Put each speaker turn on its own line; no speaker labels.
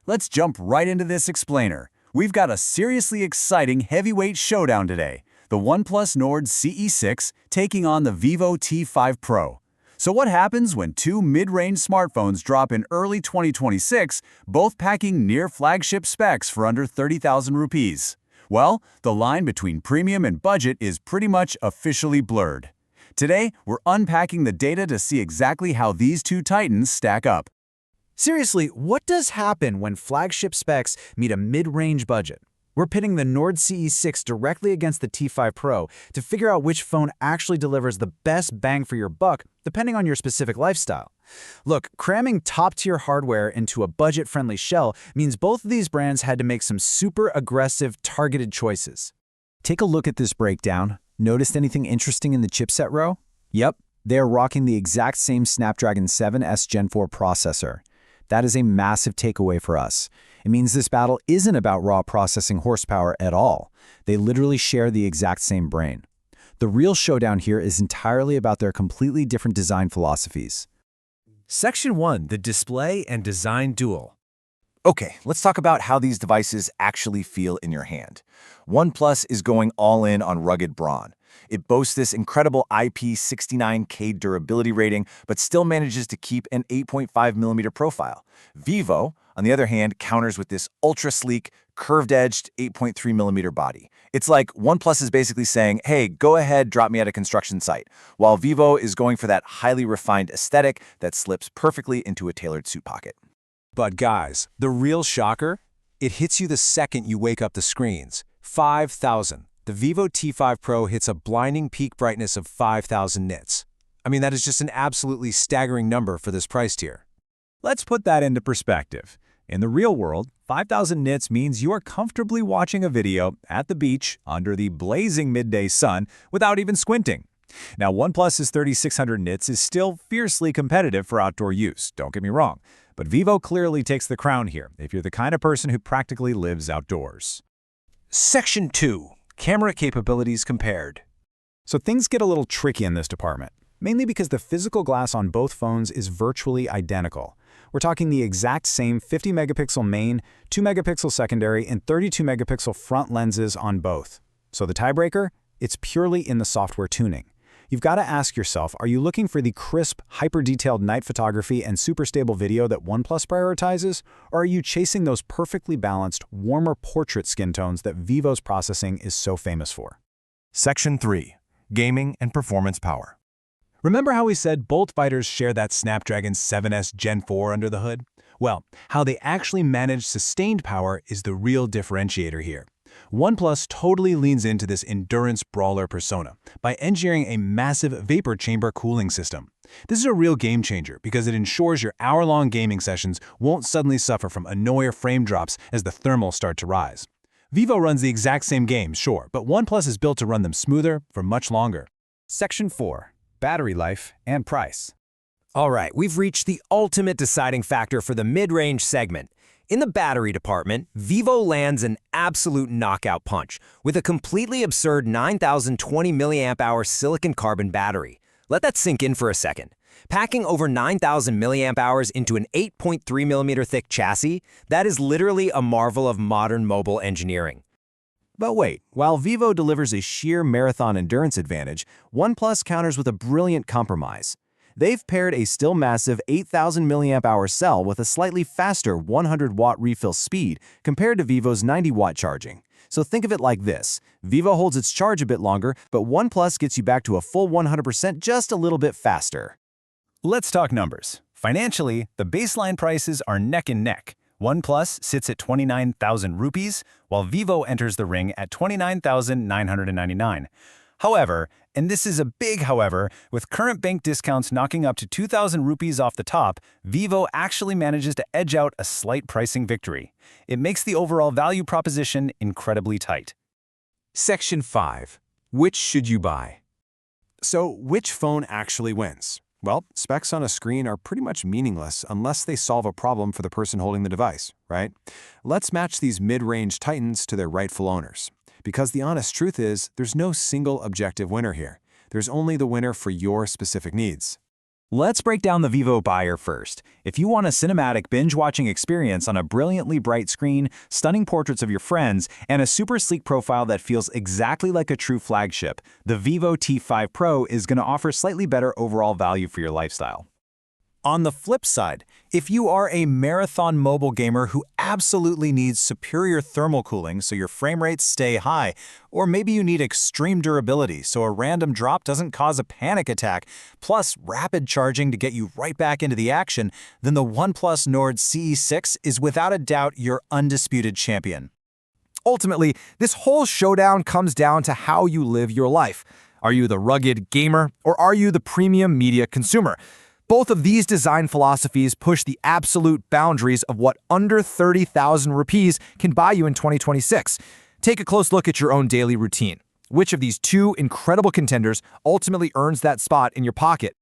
Let's jump right into this explainer. We've got a seriously exciting heavyweight showdown today. The OnePlus Nord CE6 taking on the Vivo T5 Pro. So what happens when two mid-range smartphones drop in early 2026, both packing near flagship specs for under 30,000 rupees? Well, the line between premium and budget is pretty much officially blurred. Today, we're unpacking the data to see exactly how these two titans stack up.
Seriously, what does happen when flagship specs meet a mid-range budget? We're pitting the Nord CE6 directly against the T5 Pro to figure out which phone actually delivers the best bang for your buck, depending on your specific lifestyle. Look, cramming top-tier hardware into a budget-friendly shell means both of these brands had to make some super aggressive, targeted choices. Take a look at this breakdown. Noticed anything interesting in the chipset row? Yep, they're rocking the exact same Snapdragon 7S Gen 4 processor. That is a massive takeaway for us. It means this battle isn't about raw processing horsepower at all. They literally share the exact same brain. The real showdown here is entirely about their completely different design philosophies.
Section 1. The Display and Design Duel.
Okay, let's talk about how these devices actually feel in your hand. OnePlus is going all in on rugged brawn. It boasts this incredible IP69K durability rating, but still manages to keep an 8.5mm profile. Vivo, on the other hand, counters with this ultra-sleek, curved-edged 8.3mm body. It's like OnePlus is basically saying, hey, go ahead, drop me at a construction site, while Vivo is going for that highly refined aesthetic that slips perfectly into a tailored suit pocket.
But guys, the real shocker? It hits you the second you wake up the screens. 5,000. The Vivo T5 Pro hits a blinding peak brightness of 5,000 nits. I mean, that is just an absolutely staggering number for this price tier.
Let's put that into perspective. In the real world, 5,000 nits means you are comfortably watching a video at the beach under the blazing midday sun without even squinting. Now, OnePlus's 3,600 nits is still fiercely competitive for outdoor use, don't get me wrong, but Vivo clearly takes the crown here if you're the kind of person who practically lives outdoors.
Section 2. Camera capabilities compared.
So things get a little tricky in this department, mainly because the physical glass on both phones is virtually identical. We're talking the exact same 50-megapixel main, 2-megapixel secondary, and 32-megapixel front lenses on both. So the tiebreaker? It's purely in the software tuning. You've got to ask yourself, are you looking for the crisp, hyper-detailed night photography and super stable video that OnePlus prioritizes, or are you chasing those perfectly balanced, warmer portrait skin tones that Vivo's processing is so famous for?
Section 3. Gaming and Performance Power. Remember how we said both fighters share that Snapdragon 7S Gen 4 under the hood? Well, how they actually manage sustained power is the real differentiator here. OnePlus totally leans into this endurance brawler persona by engineering a massive vapor chamber cooling system. This is a real game changer because it ensures your hour-long gaming sessions won't suddenly suffer from annoyer frame drops as the thermals start to rise. Vivo runs the exact same games, sure, but OnePlus is built to run them smoother for much longer.
Section 4. Battery life and price.
All right, we've reached the ultimate deciding factor for the mid-range segment. In the battery department, Vivo lands an absolute knockout punch with a completely absurd 9,020 mAh silicon carbon battery. Let that sink in for a second. Packing over 9,000 mAh into an 8.3mm thick chassis, that is literally a marvel of modern mobile engineering.
But wait, while Vivo delivers a sheer marathon endurance advantage, OnePlus counters with a brilliant compromise. They've paired a still massive 8,000 mAh cell with a slightly faster 100-watt refill speed compared to Vivo's 90-watt charging. So think of it like this. Vivo holds its charge a bit longer, but OnePlus gets you back to a full 100% just a little bit faster.
Let's talk numbers. Financially, the baseline prices are neck and neck. OnePlus sits at 29,000 rupees, while Vivo enters the ring at 29,999. However, and this is a big however, with current bank discounts knocking up to 2,000 rupees off the top, Vivo actually manages to edge out a slight pricing victory. It makes the overall value proposition incredibly tight.
Section 5. Which should you buy?
So, which phone actually wins? Well, specs on a screen are pretty much meaningless unless they solve a problem for the person holding the device, right? Let's match these mid-range titans to their rightful owners. Because the honest truth is, there's no single objective winner here. There's only the winner for your specific needs.
Let's break down the Vivo buyer first. If you want a cinematic binge-watching experience on a brilliantly bright screen, stunning portraits of your friends, and a super sleek profile that feels exactly like a true flagship, the Vivo T5 Pro is going to offer slightly better overall value for your lifestyle. On the flip side, if you are a marathon mobile gamer who absolutely needs superior thermal cooling so your frame rates stay high, or maybe you need extreme durability so a random drop doesn't cause a panic attack, plus rapid charging to get you right back into the action, then the OnePlus Nord CE6 is without a doubt your undisputed champion.
Ultimately, this whole showdown comes down to how you live your life. Are you the rugged gamer, or are you the premium media consumer? Both of these design philosophies push the absolute boundaries of what under 30,000 rupees can buy you in 2026. Take a close look at your own daily routine. Which of these two incredible contenders ultimately earns that spot in your pocket?